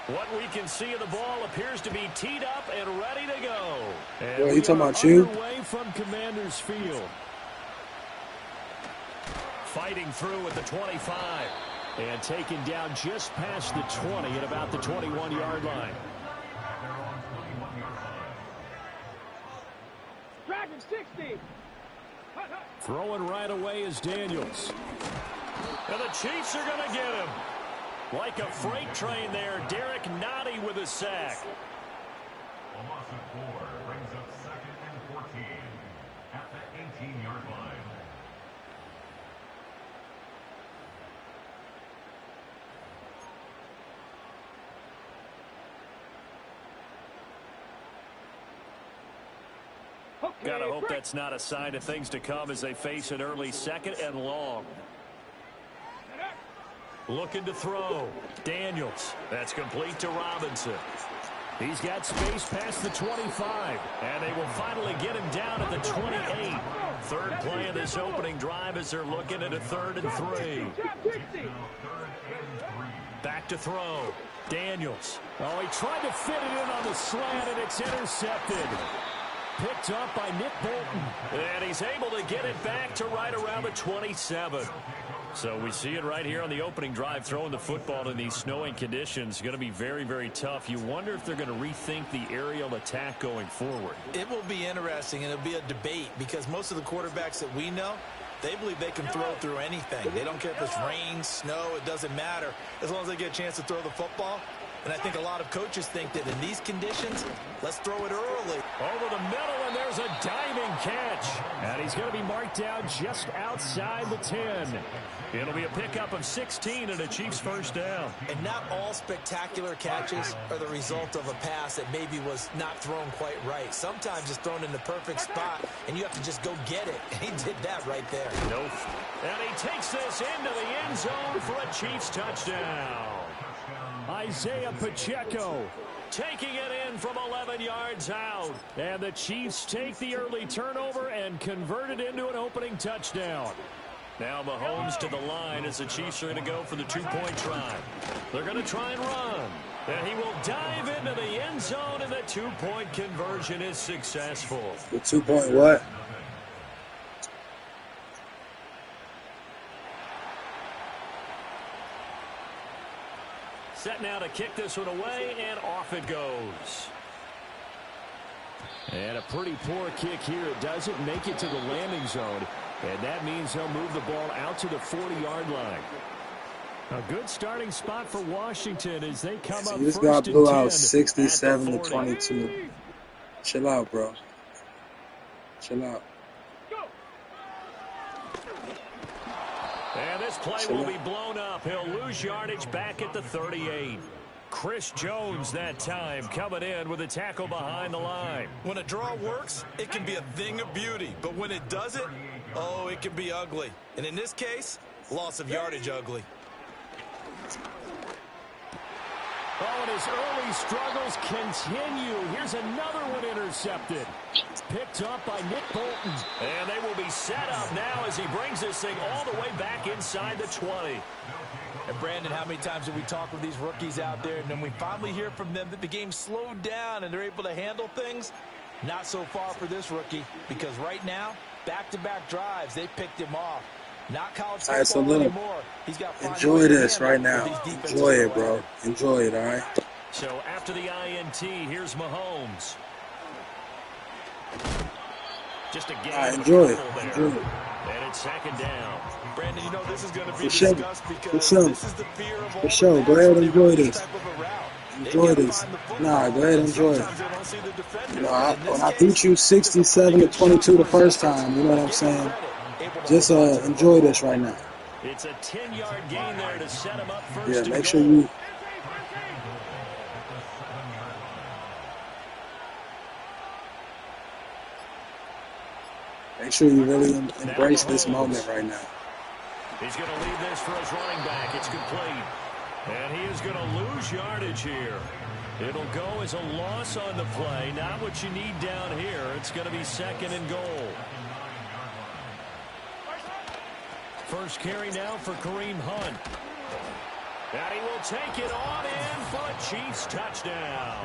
What we can see of the ball appears to be teed up and ready to go. And Boy, you talking about you? Underway from Commander's Field. Fighting through at the 25. And taken down just past the 20 at about the 21-yard line. Dragon 60. Throwing right away is Daniels. And the Chiefs are going to get him. Like a freight train there, Derek Nottie with a sack. A loss of 4 brings up 2nd and 14 at the 18-yard line. Gotta hope that's not a sign of things to come as they face an early 2nd and long. Looking to throw. Daniels. That's complete to Robinson. He's got space past the 25. And they will finally get him down at the 28. Third play of this opening drive as they're looking at a 3rd and 3. Back to throw. Daniels. Oh, he tried to fit it in on the slant, and it's intercepted. Picked up by Nick Bolton. And he's able to get it back to right around the 27. So we see it right here on the opening drive, throwing the football in these snowing conditions. Going to be very, very tough. You wonder if they're going to rethink the aerial attack going forward. It will be interesting, and it'll be a debate because most of the quarterbacks that we know, they believe they can throw through anything. They don't care if it's rain, snow, it doesn't matter as long as they get a chance to throw the football. And I think a lot of coaches think that in these conditions, let's throw it early. Over the middle, and there's a diving catch. And he's going to be marked down just outside the 10. It'll be a pickup of 16 and a Chiefs first down. And not all spectacular catches are the result of a pass that maybe was not thrown quite right. Sometimes it's thrown in the perfect spot, and you have to just go get it. And he did that right there. Nope. And he takes this into the end zone for a Chiefs touchdown. Isaiah Pacheco taking it in from 11 yards out. And the Chiefs take the early turnover and convert it into an opening touchdown. Now Mahomes to the line as the Chiefs are going to go for the 2-point try. They're going to try and run. And he will dive into the end zone, and the 2-point conversion is successful. The 2-point what? Set now to kick this one away, and off it goes. And a pretty poor kick here. It doesn't make it to the landing zone, and that means he'll move the ball out to the 40-yard line. A good starting spot for Washington as they come up This first guy and blew 10 out at 67 the to 40. 22. Chill out, bro. Chill out. And this play will be blown up. He'll lose yardage back at the 38. Chris Jones that time coming in with a tackle behind the line. When a draw works, it can be a thing of beauty. But when it doesn't, oh, it can be ugly. And in this case, loss of yardage ugly. Oh, and his early struggles continue. Here's another one intercepted. Picked up by Nick Bolton. And they will be set up now as he brings this thing all the way back inside the 20. And Brandon, how many times have we talked with these rookies out there, and then we finally hear from them that the game slowed down and they're able to handle things? Not so far for this rookie, because right now, back-to-back drives, they picked him off. Not college football so anymore. He's got enjoy this right now. Enjoy it, bro. Enjoy it, all right? So after the INT, here's Mahomes. Just a game. Enjoy it. Enjoy it. And it's 2nd down. Brandon, you know this is going to be discussed because this is the fear of all For sure. Go ahead and enjoy this. type of a route. Enjoy this. Nah, go ahead and enjoy it. You know, when I beat you 67 to 22 the first time, you know what I'm saying? Just enjoy this right now. It's a 10-yard gain there to set him up first. Yeah, make sure you really embrace this moment right now. He's going to leave this for his running back. It's complete. And he is going to lose yardage here. It'll go as a loss on the play. Not what you need down here. It's going to be 2nd and goal. First carry now for Kareem Hunt. And he will take it on in for a Chiefs touchdown.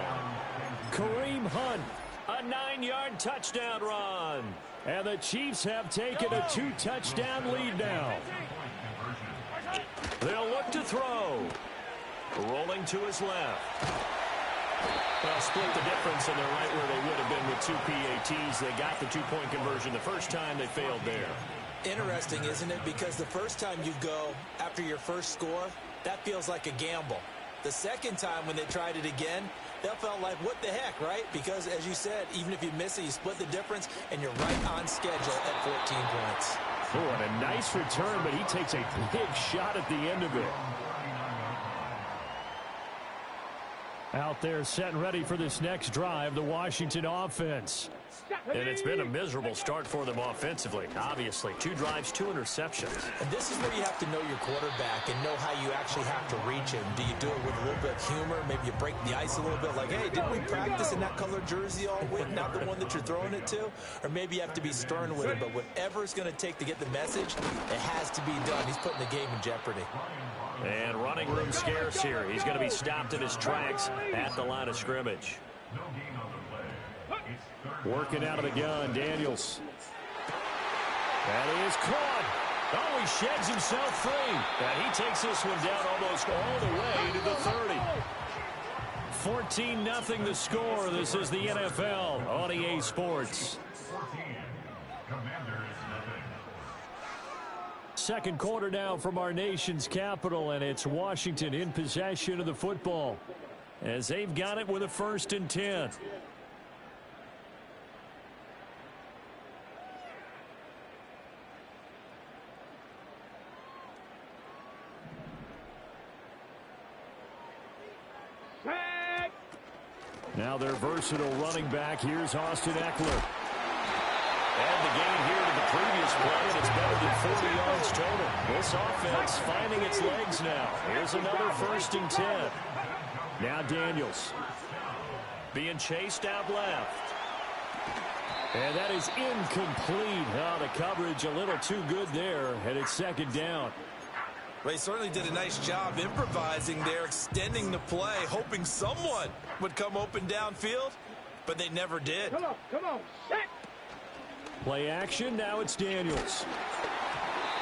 Kareem Hunt, a 9-yard touchdown run. And the Chiefs have taken a 2-touchdown lead now. They'll look to throw. Rolling to his left. Well, split the difference, and they're right where they would have been with 2 PATs. They got the 2-point conversion the first time. They failed there. Interesting, isn't it? Because the first time you go after your first score, that feels like a gamble. The second time when they tried it again, that felt like, what the heck, right? Because, as you said, even if you miss it, you split the difference, and you're right on schedule at 14 points. Oh, and a nice return, but he takes a big shot at the end of it. Out there set and ready for this next drive, the Washington offense. And it's been a miserable start for them offensively. Obviously, 2 drives, 2 interceptions. And this is where you have to know your quarterback and know how you actually have to reach him. Do you do it with a little bit of humor? Maybe you break the ice a little bit like, hey, didn't we practice in that colored jersey all week, not the one that you're throwing it to? Or maybe you have to be stern with him. But whatever it's going to take to get the message, it has to be done. He's putting the game in jeopardy. And running room scarce here. He's going to be stopped in his tracks at the line of scrimmage. Working out of the gun, Daniels. That is caught. Oh, he sheds himself free. And he takes this one down almost all the way to the 30. 14-0 the score. This is the NFL on EA Sports. Second quarter now from our nation's capital, and it's Washington in possession of the football as they've got it with a 1st and 10. Now their versatile running back. Here's Austin Eckler. And the gain here to the previous play, and it's better than 40 yards total. This offense finding its legs now. Here's another 1st and 10. Now Daniels being chased out left. And that is incomplete. Oh, the coverage a little too good there, and it's 2nd down. They certainly did a nice job improvising there, extending the play, hoping someone would come open downfield, but they never did. Come on, set. Play action, now it's Daniels.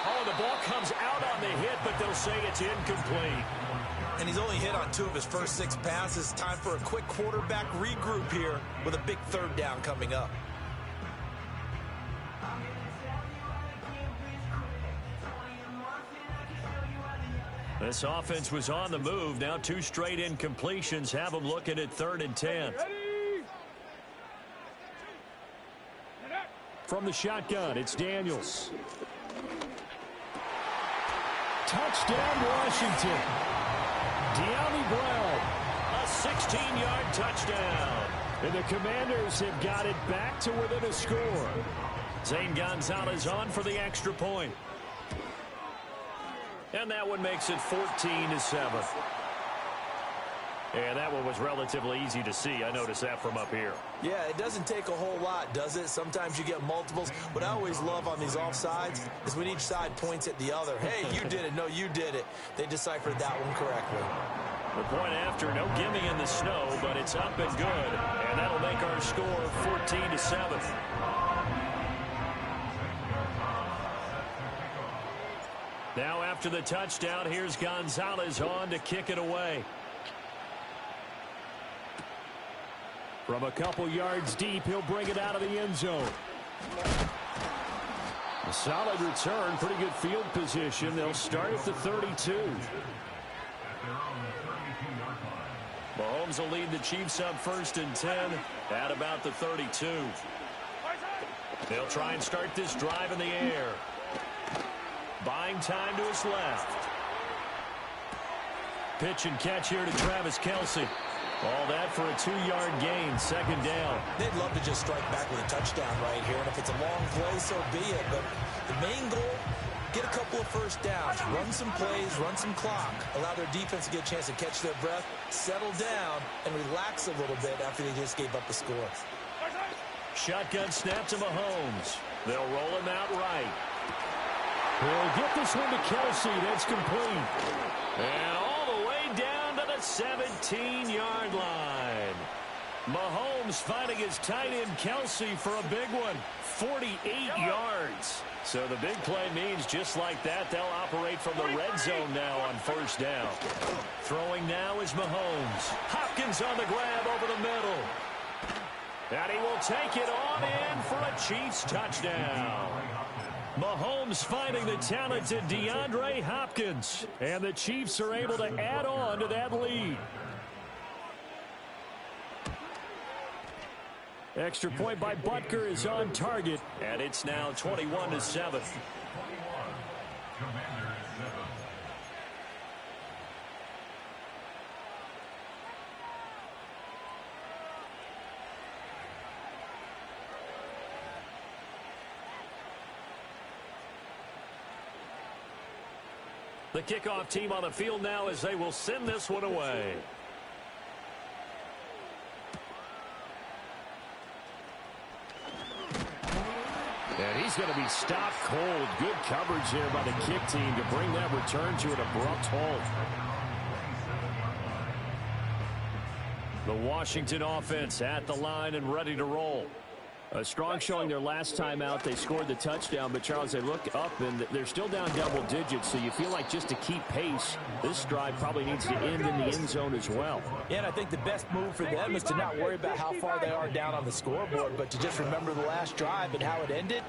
Oh, the ball comes out on the hit, but they'll say it's incomplete. And he's only hit on 2 of his first 6 passes. Time for a quick quarterback regroup here with a big 3rd down coming up. This offense was on the move. Now 2 straight incompletions have them looking at 3rd and 10. From the shotgun, it's Daniels. Touchdown, Washington. De'Ami Brown, a 16-yard touchdown. And the Commanders have got it back to within a score. Zane Gonzalez on for the extra point. And that one makes it 14-7. And that one was relatively easy to see. I noticed that from up here. Yeah, it doesn't take a whole lot, does it? Sometimes you get multiples. What I always love on these offsides is when each side points at the other. Hey, you did it. No, you did it. They deciphered that one correctly. The point after, no gimme in the snow, but it's up and good. And that'll make our score 14-7. Now after the touchdown, here's Gonzalez on to kick it away. From a couple yards deep, he'll bring it out of the end zone. A solid return, pretty good field position. They'll start at the 32. Mahomes will lead the Chiefs up 1st and 10 at about the 32. They'll try and start this drive in the air. Buying time to his left. Pitch and catch here to Travis Kelce. All that for a 2-yard gain, 2nd down. They'd love to just strike back with a touchdown right here, and if it's a long play, so be it. But the main goal, get a couple of 1st downs, run some plays, run some clock, allow their defense to get a chance to catch their breath, settle down, and relax a little bit after they just gave up a score. Shotgun snap to Mahomes. They'll roll him out right. He'll get this one to Kelce. That's complete. And all the way down to the 17-yard line. Mahomes finding his tight end Kelsey for a big one. 48 yards. So the big play means just like that, they'll operate from the red zone now on first down. Throwing now is Mahomes. Hopkins on the grab over the middle. And he will take it on in for a Chiefs touchdown. Mahomes finding the talented DeAndre Hopkins. And the Chiefs are able to add on to that lead. Extra point by Butker is on target. And it's now 21-7. The kickoff team on the field now as they will send this one away. And he's going to be stopped cold. Good coverage there by the kick team to bring that return to an abrupt halt. The Washington offense at the line and ready to roll. A strong showing their last time out. They scored the touchdown, but Charles, they look up and they're still down double digits, so you feel like just to keep pace, this drive probably needs to end in the end zone as well. Yeah, and I think the best move for them is to not worry about how far they are down on the scoreboard, but to just remember the last drive and how it ended.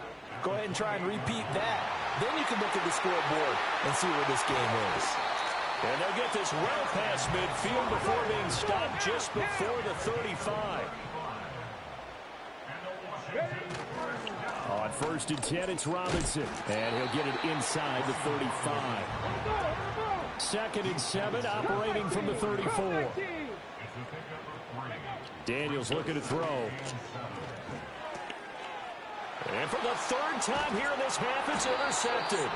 Go ahead and try and repeat that. Then you can look at the scoreboard and see where this game is. And they'll get this well past midfield before being stopped just before the 35. On 1st and 10, it's Robinson. And he'll get it inside the 35. 2nd and 7, operating from the 34. Daniels looking to throw. And for the 3rd time here in this half, it's intercepted.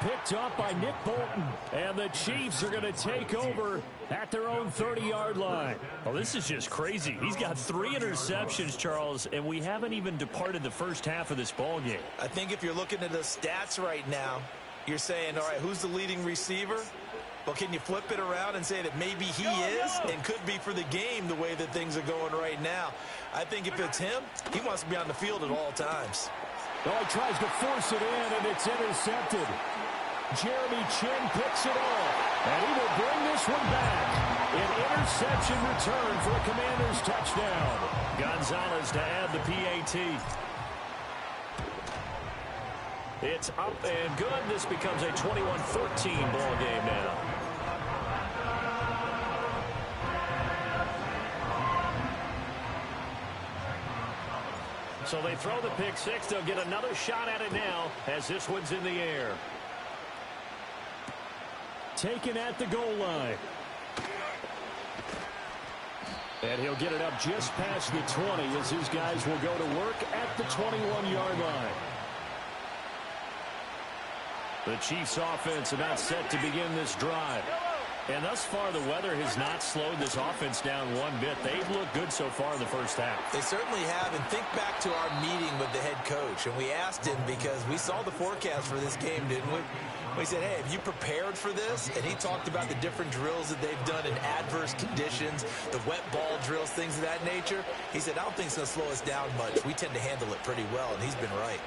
Picked up by Nick Bolton. And the Chiefs are going to take over at their own 30-yard line. Oh, this is just crazy. He's got 3 interceptions, Charles, and we haven't even departed the first half of this ball game. I think if you're looking at the stats right now, you're saying, all right, who's the leading receiver? Well, can you flip it around and say that maybe he is and could be for the game the way that things are going right now? I think if it's him, he wants to be on the field at all times. Oh, he tries to force it in, and it's intercepted. Jeremy Chin picks it off, and he will bring this one back. An interception return for a Commanders touchdown. Gonzalez to add the PAT. It's up and good. This becomes a 21-14 ball game now. So they throw the pick six. They'll get another shot at it now as this one's in the air. Taken at the goal line. And he'll get it up just past the 20 as his guys will go to work at the 21-yard line. The Chiefs offense about set to begin this drive. And thus far, the weather has not slowed this offense down one bit. They've looked good so far in the first half. They certainly have. And think back to our meeting with the head coach. And we asked him because we saw the forecast for this game, didn't we? We said, hey, have you prepared for this? And he talked about the different drills that they've done in adverse conditions, the wet ball drills, things of that nature. He said, I don't think it's going to slow us down much. We tend to handle it pretty well, and he's been right.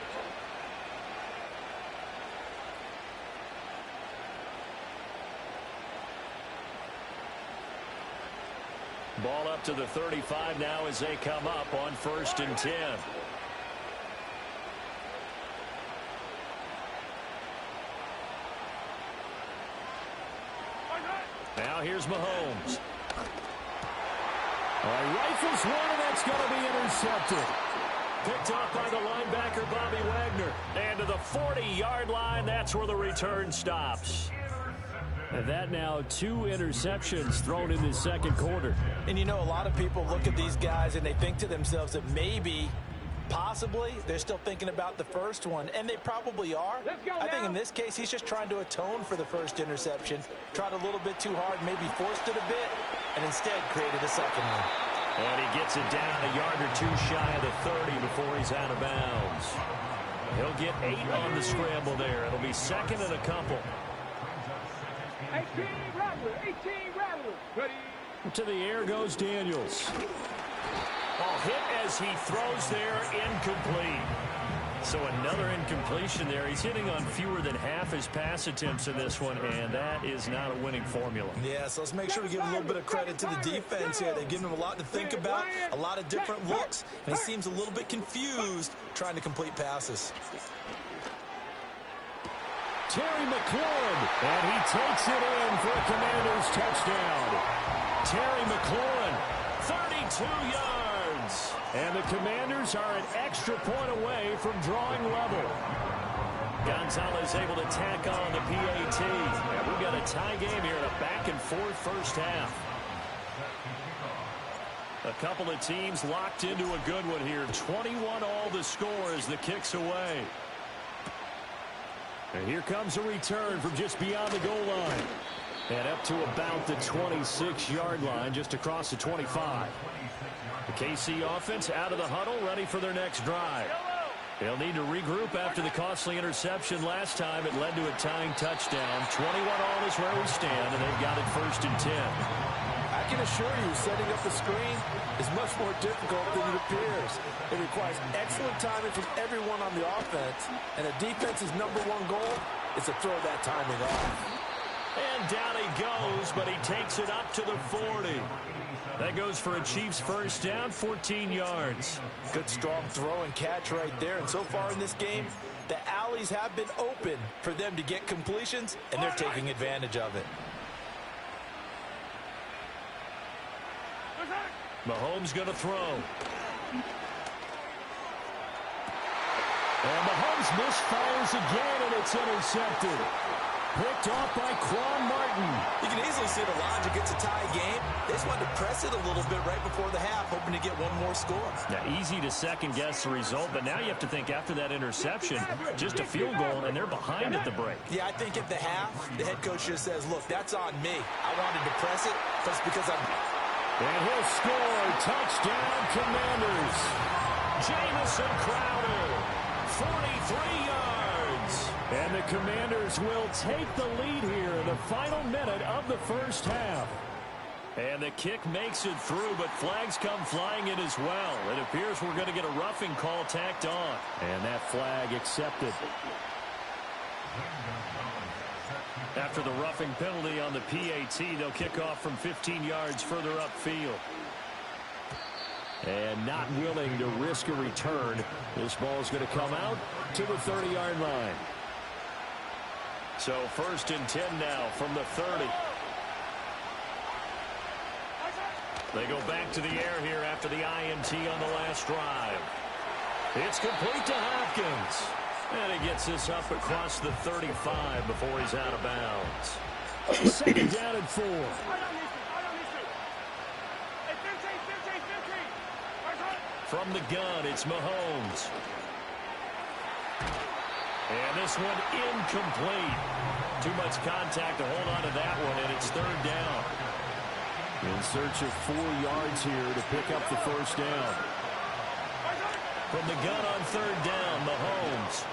Ball up to the 35 now as they come up on 1st and 10. Now here's Mahomes. Rifles one, and that's going to be intercepted. Picked off by the linebacker, Bobby Wagner. And to the 40-yard line, that's where the return stops. And that now 2 interceptions thrown in the second quarter. And you know, a lot of people look at these guys and they think to themselves that maybe, possibly, they're still thinking about the first one. And they probably are. I think in this case, he's just trying to atone for the first interception. Tried a little bit too hard, maybe forced it a bit, and instead created a second one. And he gets it down a yard or 2 shy of the 30 before he's out of bounds. He'll get 8 on the scramble there. It'll be second and a couple. 18 Rattler. 18 Rattler. Ready. To the air goes Daniels. Ball hit as he throws there, incomplete. So another incompletion there. He's hitting on fewer than half his pass attempts in this one, and that is not a winning formula. Yeah, so let's make sure we give a little bit of credit to the defense here. They've given him a lot to think about, a lot of different looks, and he seems a little bit confused trying to complete passes. Terry McLaurin, and he takes it in for a Commanders touchdown. Terry McLaurin, 32 yards. And the Commanders are an extra point away from drawing level. Gonzalez able to tack on the PAT. And we've got a tie game here in a back-and-forth first half. A couple of teams locked into a good one here. 21 all the score as the kick's away. And here comes a return from just beyond the goal line. And up to about the 26-yard line, just across the 25. The KC offense out of the huddle, ready for their next drive. They'll need to regroup after the costly interception last time. It led to a tying touchdown. 21 all is where we stand, and they've got it 1st and 10. I can assure you, setting up the screen is much more difficult than it appears. It requires excellent timing from everyone on the offense, and a defense's #1 goal is to throw that timing off. And down he goes, but he takes it up to the 40. That goes for a Chiefs first down, 14 yards. Good strong throw and catch right there. And so far in this game, the alleys have been open for them to get completions, and they're taking advantage of it. Mahomes going to throw. And Mahomes misfires again, and it's intercepted. Picked off by Quan Martin. You can easily see the logic. It's a tie game. They just wanted to press it a little bit right before the half, hoping to get one more score. Now, easy to second-guess the result, but now you have to think after that interception, just a field goal, and they're behind at the break. Yeah, I think at the half, the head coach just says, look, that's on me. I wanted to press it, but it's because I'm... And he'll score. Touchdown, Commanders. Jamison Crowder, 43 yards. And the Commanders will take the lead here in the final minute of the first half. And the kick makes it through, but flags come flying in as well. It appears we're going to get a roughing call tacked on. And that flag accepted. After the roughing penalty on the PAT, they'll kick off from 15 yards further upfield. And not willing to risk a return, this ball is going to come out to the 30-yard line. So 1st and 10 now from the 30. They go back to the air here after the INT on the last drive. It's complete to Hopkins. And he gets this up across the 35 before he's out of bounds. 2nd down and 4. From the gun, it's Mahomes. And this one incomplete. Too much contact to hold on to that one, and it's 3rd down. In search of 4 yards here to pick up the first down. From the gun on 3rd down, Mahomes.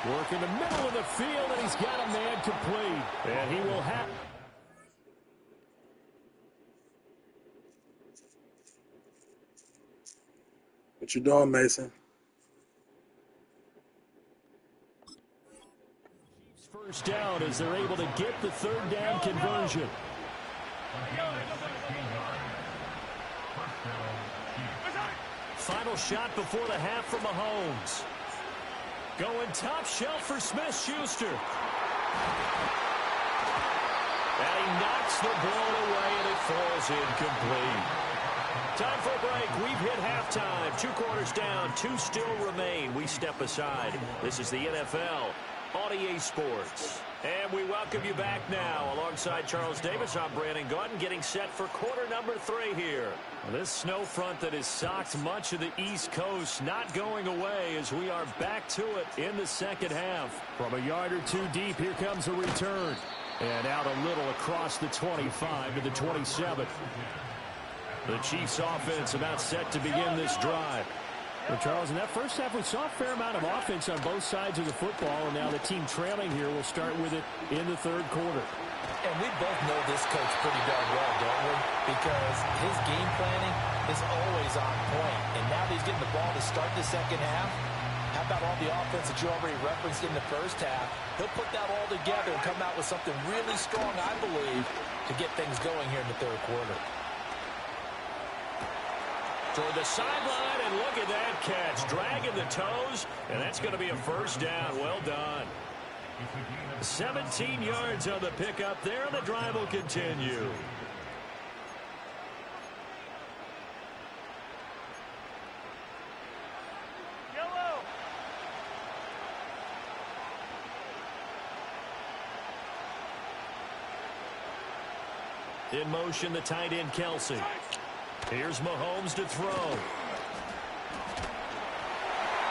Work in the middle of the field, and he's got a man complete. And he will have... What you doing, Mason? First down as they're able to get the 3rd down conversion. Final shot before the half from Mahomes. Going top shelf for Smith-Schuster. And he knocks the ball away, and it falls incomplete. Time for a break. We've hit halftime. 2 quarters down. 2 still remain. We step aside. This is the NFL on EA Sports. And we welcome you back now. Alongside Charles Davis, I'm Brandon Gordon, getting set for quarter number 3 here. This snow front that has socked much of the East Coast not going away as we are back to it in the second half. From a yard or 2 deep, here comes a return. And out a little across the 25 to the 27. The Chiefs offense about set to begin this drive. Well, Charles, in that first half, we saw a fair amount of offense on both sides of the football, and now the team trailing here will start with it in the 3rd quarter. And we both know this coach pretty darn well, don't we? Because his game planning is always on point. And now that he's getting the ball to start the second half, how about all the offense that you already referenced in the first half? He'll put that all together and come out with something really strong, I believe, to get things going here in the third quarter. Toward the sideline, and look at that catch. Dragging the toes, and that's going to be a first down. Well done. 17 yards on the pickup there, and the drive will continue. In motion, the tight end, Kelsey. Here's Mahomes to throw.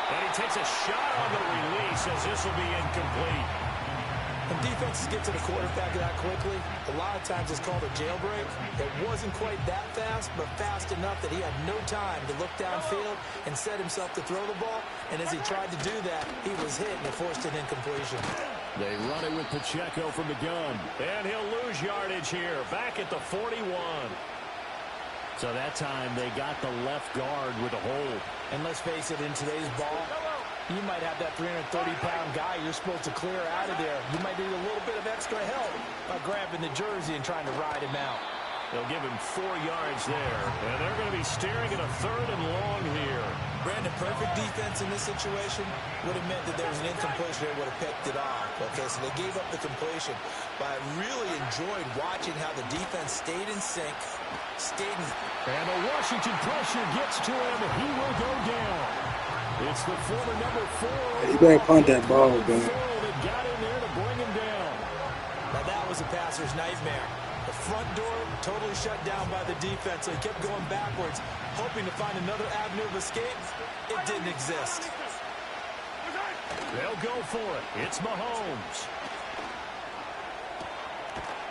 And he takes a shot on the release as this will be incomplete. When defenses get to the quarterback that quickly, a lot of times it's called a jailbreak. It wasn't quite that fast, but fast enough that he had no time to look downfield and set himself to throw the ball. And as he tried to do that, he was hit and it forced an incompletion. They run it with Pacheco from the gun. And he'll lose yardage here, back at the 41. So that time they got the left guard with a hold. And let's face it, in today's ball, you might have that 330-pound guy you're supposed to clear out of there. You might need a little bit of extra help by grabbing the jersey and trying to ride him out. They'll give him 4 yards there, and they're going to be staring at a 3rd and long here. Brandon, perfect defense in this situation would have meant that there was an incompletion. They would have picked it off. Okay, so they gave up the completion. But I really enjoyed watching how the defense stayed in sync, And the Washington pressure gets to him, and he will go down. It's the former number 4. You better punt that ball, man. That got in there to bring him down. Now that was a passer's nightmare. The front door totally shut down by the defense, so he kept going backwards, hoping to find another avenue of escape. It didn't exist. They'll go for it. It's Mahomes.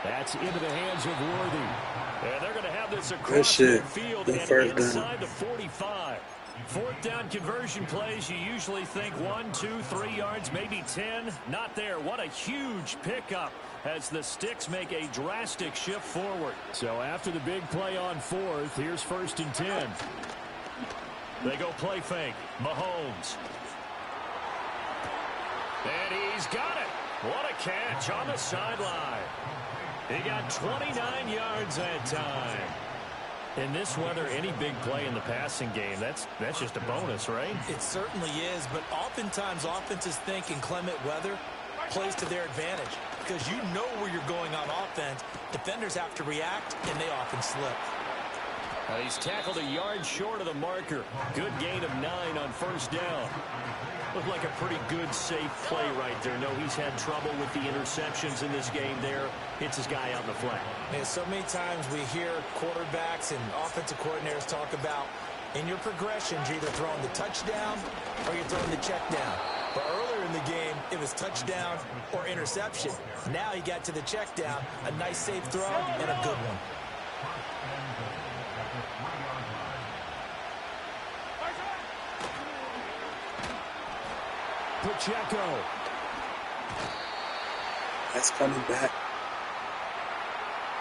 That's into the hands of Worthy. And they're going to have this across the field and inside the 45. 4th down conversion plays, you usually think 1, 2, 3 yards, maybe 10. Not there. What a huge pickup as the Sticks make a drastic shift forward. So after the big play on 4th, here's 1st and 10. They go play fake. Mahomes. And he's got it. What a catch on the sideline. He got 29 yards that time. In this weather, any big play in the passing game, that's just a bonus, right? It certainly is, but oftentimes offenses think in clement weather plays to their advantage because you know where you're going on offense. Defenders have to react, and they often slip. He's tackled a yard short of the marker. Good gain of 9 on 1st down. Looked like a pretty good, safe play right there. No, he's had trouble with the interceptions in this game there. Hits his guy out in the flat. Man, so many times we hear quarterbacks and offensive coordinators talk about in your progressions, you're either throwing the touchdown or you're throwing the check down. But earlier in the game, it was touchdown or interception. Now he got to the check down, a nice safe throw, and a good one. Pacheco. That's coming back.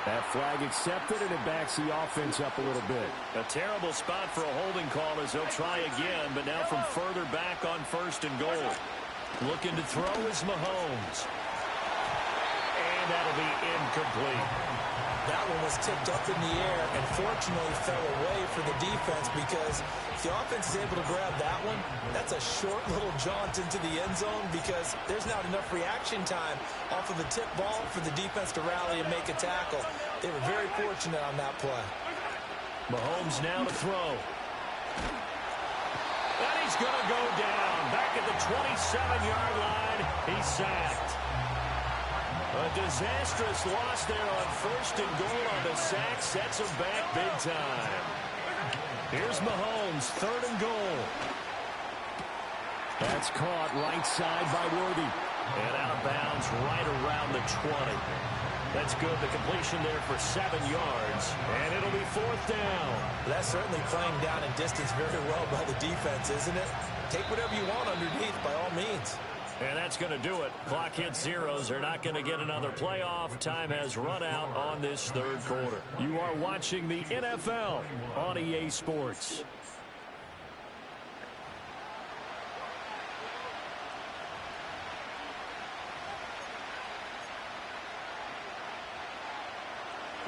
That flag accepted, and it backs the offense up a little bit. A terrible spot for a holding call as they'll try again, but now from further back on 1st and goal. Looking to throw is Mahomes. And that'll be incomplete. That one was tipped up in the air and fortunately fell away for the defense because if the offense is able to grab that one, that's a short little jaunt into the end zone because there's not enough reaction time off of a tip ball for the defense to rally and make a tackle. They were very fortunate on that play. Mahomes now to throw. And he's going to go down. Back at the 27-yard line, he's sacked. A disastrous loss there on 1st and goal on the sack. Sets him back big time. Here's Mahomes, 3rd and goal. That's caught right side by Worthy. And out of bounds right around the 20. That's good. The completion there for 7 yards. And it'll be 4th down. That's certainly playing down in distance very well by the defense, isn't it? Take whatever you want underneath by all means. And that's going to do it. Clock hits zeros. They're not going to get another playoff. Time has run out on this third quarter. You are watching the NFL on EA Sports.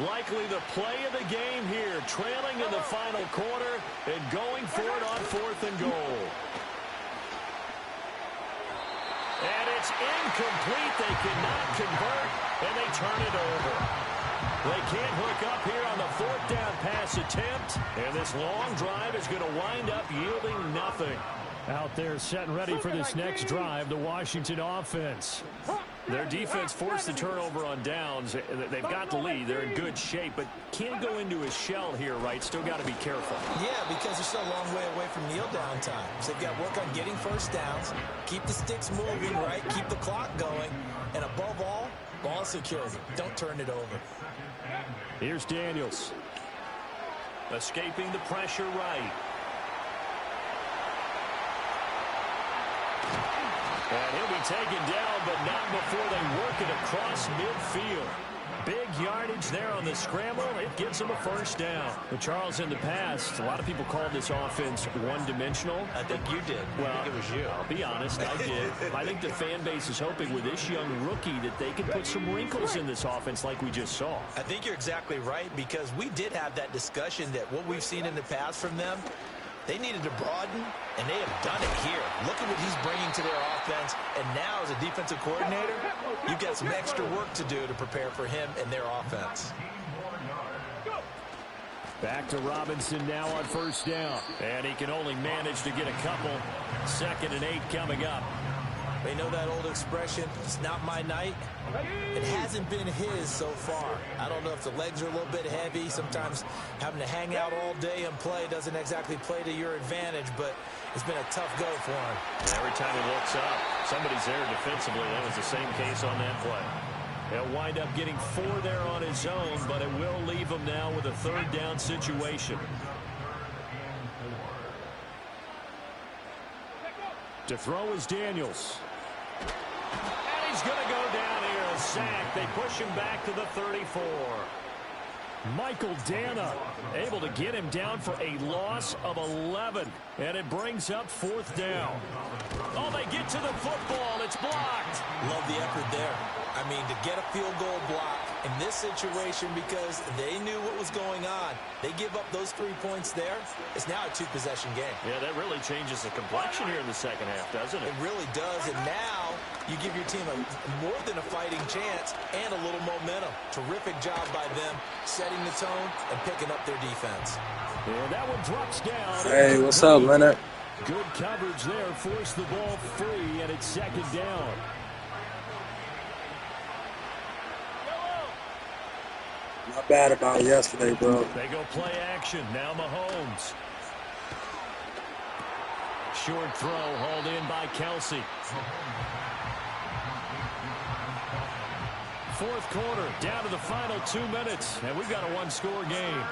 Likely the play of the game here, trailing in the final quarter and going for it on 4th and goal. And it's incomplete. They cannot convert, and they turn it over. They can't hook up here on the 4th down pass attempt, and this long drive is going to wind up yielding nothing. Out there setting ready for this next drive, the Washington offense. Their defense forced the turnover on downs. They've got the lead. They're in good shape, but can't go into a shell here, right? Still got to be careful. Yeah, because they're still a long way away from kneel down time. So they've got to work on getting first downs, keep the sticks moving, right? Keep the clock going. And above all, ball security. Don't turn it over. Here's Daniels. Escaping the pressure right. And he'll be taken down, but not before they work it across midfield. Big yardage there on the scramble. It gets him a first down. But Charles, in the past, a lot of people called this offense one-dimensional. I think you did. Well, I think it was you. I'll be honest, I did. I think the fan base is hoping with this young rookie that they can put some wrinkles in this offense like we just saw. I think you're exactly right, because we did have that discussion that what we've seen in the past from them, they needed to broaden, and they have done it here. Look at what he's bringing to their offense, and now as a defensive coordinator, you've got some extra work to do to prepare for him and their offense. Back to Robinson now on first down, and he can only manage to get a couple. 2nd and 8 coming up. They know that old expression, it's not my night. It hasn't been his so far. I don't know if the legs are a little bit heavy. Sometimes having to hang out all day and play doesn't exactly play to your advantage, but it's been a tough go for him. Every time he looks up, somebody's there defensively. That was the same case on that play. He'll wind up getting 4 there on his own, but it will leave him now with a 3rd down situation. To throw is Daniels. And he's going to go down here, a sack. They push him back to the 34. Michael Dana able to get him down for a loss of 11. And it brings up 4th down. Oh, they get to the football. It's blocked. Love the effort there. I mean, to get a field goal block in this situation because they knew what was going on. They give up those 3 points there. It's now a 2-possession game. Yeah, that really changes the complexion here in the second half, doesn't it? It really does, and now you give your team more than a fighting chance and a little momentum. Terrific job by them, setting the tone and picking up their defense. And that one drops down. Hey, what's up, Leonard? Good coverage there, forced the ball free, and it's 2nd down. Not bad about yesterday, bro. They go play action. Now Mahomes. Short throw hauled in by Kelsey. 4th quarter, down to the final 2 minutes, and we've got a 1-score game.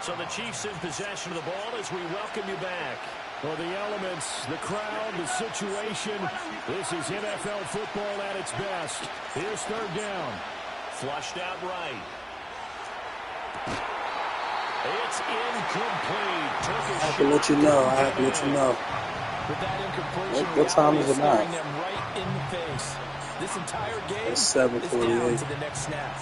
So the Chiefs in possession of the ball as we welcome you back. Well, the elements, the crowd, the situation, this is NFL football at its best. Here's 3rd down. Flushed out right. It's incomplete. I have to let you know. With that incompletion, What time is it now? staring them right in the face. This entire game It's is down 7:48. to the next snap.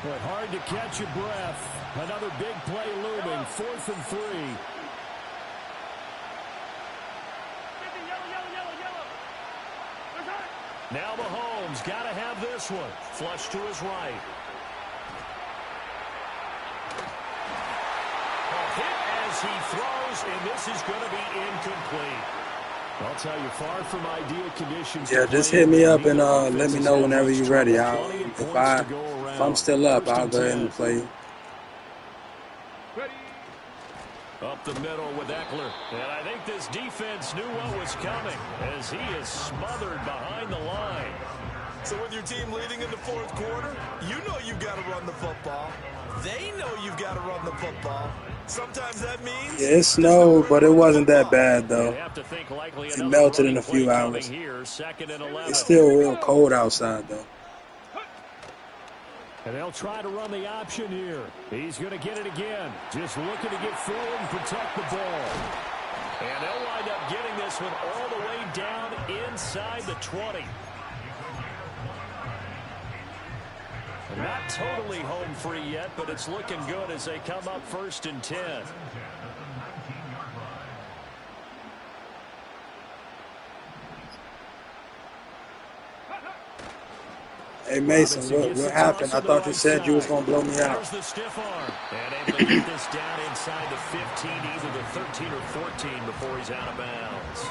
But hard to catch your breath. Another big play looming. 4th and 3. Now Mahomes got to have this one. Flush to his right. A hit as he throws, and this is going to be incomplete. I'll tell you, far from ideal conditions. Yeah, just hit me up and let me know whenever you're ready. If I'm still up, I'll go ahead and play. Up the middle with Eckler. And I think this defense knew what was coming as he is smothered behind the line. So with your team leading in the fourth quarter, you know you've got to run the football. They know you've got to run the football. Sometimes that means... Yeah, it snowed, but it wasn't that bad, though. It melted in a few hours. It's still real cold outside, though. And they'll try to run the option here. He's going to get it again. Just looking to get forward and protect the ball. And they'll wind up getting this one all the way down inside the 20. Not totally home free yet, but it's looking good as they come up 1st and 10. Hey, Mason, what happened? I thought you said you was going to blow me out. There's the stiff arm. And able to get this down inside the 15, either the 13 or 14 before he's out of bounds.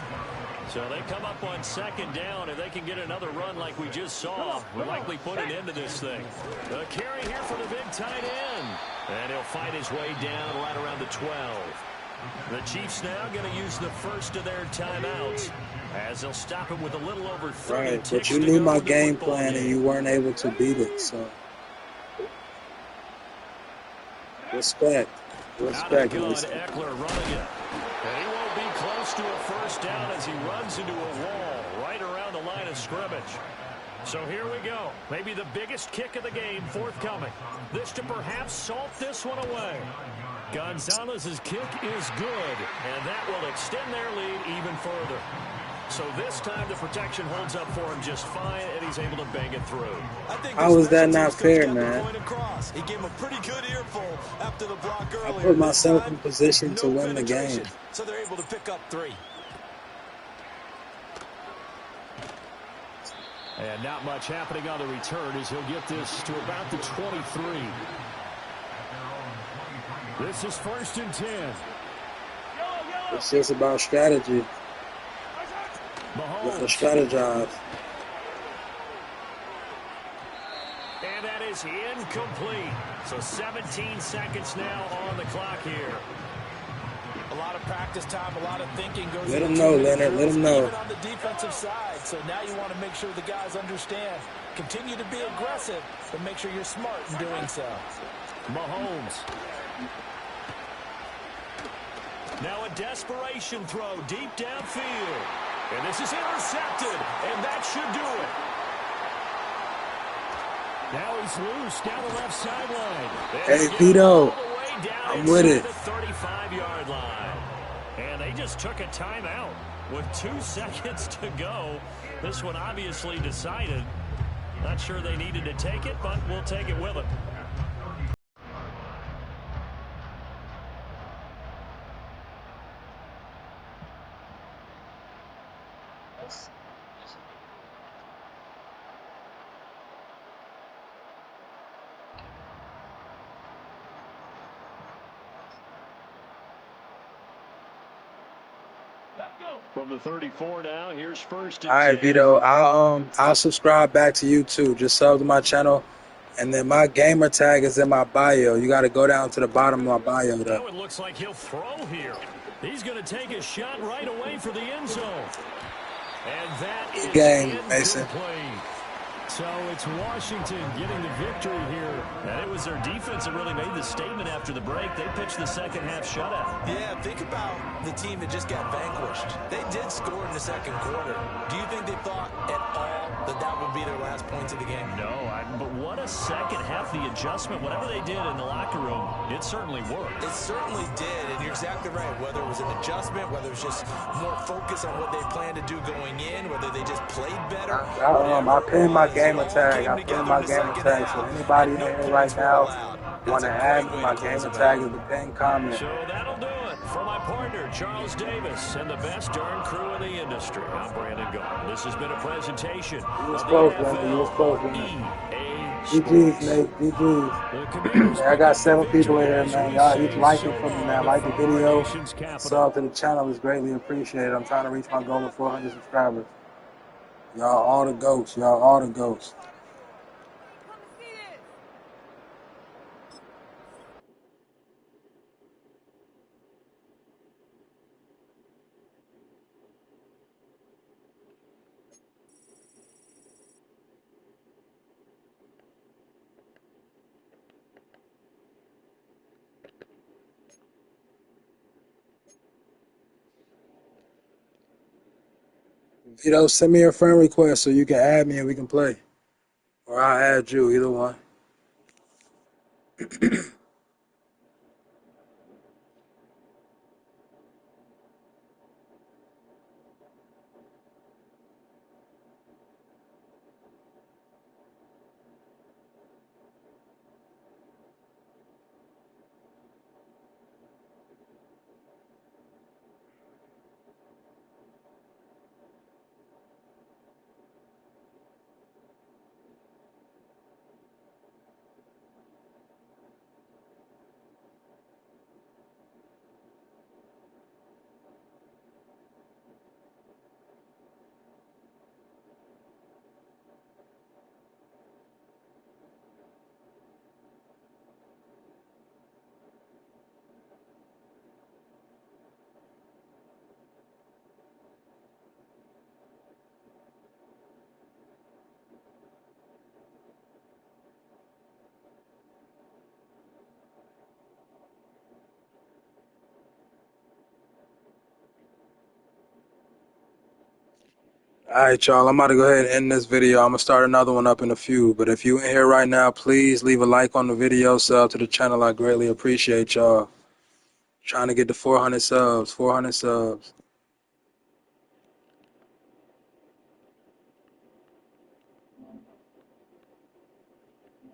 So they come up on 2nd down, and they can get another run like we just saw. We'll likely put an end to this thing. The carry here for the big tight end. And he'll find his way down right around the 12. The Chiefs now going to use the first of their timeouts as they'll stop it with a little over 30 Right, ticks but you to knew go my in the game football plan, and game. you weren't able to beat it, so respect. Respect, Mason. Eckler running it. And he won't be close to a first down as he runs into a wall right around the line of scrimmage. So here we go. Maybe the biggest kick of the game forthcoming. This to perhaps salt this one away. Gonzalez's kick is good, and that will extend their lead even further. So this time the protection holds up for him just fine, and he's able to bang it through. How is that not fair, man? He gave him a pretty good earful after the block earlier. I put myself in position to win the game. So they're able to pick up 3. And not much happening on the return as he'll get this to about the 23. This is 1st and 10. It's just about strategy. You gotta strategize. And that is incomplete. So 17 seconds now on the clock here. A lot of practice time, a lot of thinking goes Let into him know, 2 minute Leonard. Let drills, him know. even on the defensive side. So now you want to make sure the guys understand. Continue to be aggressive, but make sure you're smart in doing so. Mahomes. Now a desperation throw deep downfield. And this is intercepted, and that should do it. Now he's loose down the left sideline. Hey, Vito, I'm with it. The 35-yard line. And they just took a timeout with 2 seconds to go. This one obviously decided. Not sure they needed to take it, but we'll take it with them. From the 34 now, here's 1st and 10. All right, Vito, I'll subscribe back to you too. Just sub to my channel, and then my gamer tag is in my bio. You got to go down to the bottom of my bio though. Now it looks like he'll throw here. He's going to take a shot right away for the end zone. And that is game, Mason. incomplete. So it's Washington getting the victory here. And it was their defense that really made the statement after the break. They pitched the second half shutout. Yeah, think about the team that just got vanquished. They did score in the second quarter. Do you think they thought at all that that would be their last points of the game? No, but what a second half. The adjustment, whatever they did in the locker room, it certainly worked. It certainly did, and you're exactly right. Whether it was an adjustment, whether it was just more focus on what they planned to do going in, whether they just played better. I pinned my gamer tag. I pinned my gamer tag. So anybody in here right now want to add me, my gamer tag is the pinned comment. So that'll do it for my partner, Charles Davis, and the best darn crew in the industry. I'm Brandon Gault. This has been a presentation You was of close, the man. You was close, man. EA GG's, Nate. GG's. I got 7 people in here, man. Y'all each liking for me, man. Like the video. Sub to the channel is greatly appreciated. I'm trying to reach my goal of 400 subscribers. Y'all all the goats. Y'all all the goats. Send me a friend request so you can add me and we can play. Or I'll add you, either one. All right, y'all. I'm about to go ahead and end this video. I'm going to start another one up in a few. But if you in here right now, please leave a like on the video. Sub to the channel. I greatly appreciate y'all. Trying to get to 400 subs. 400 subs.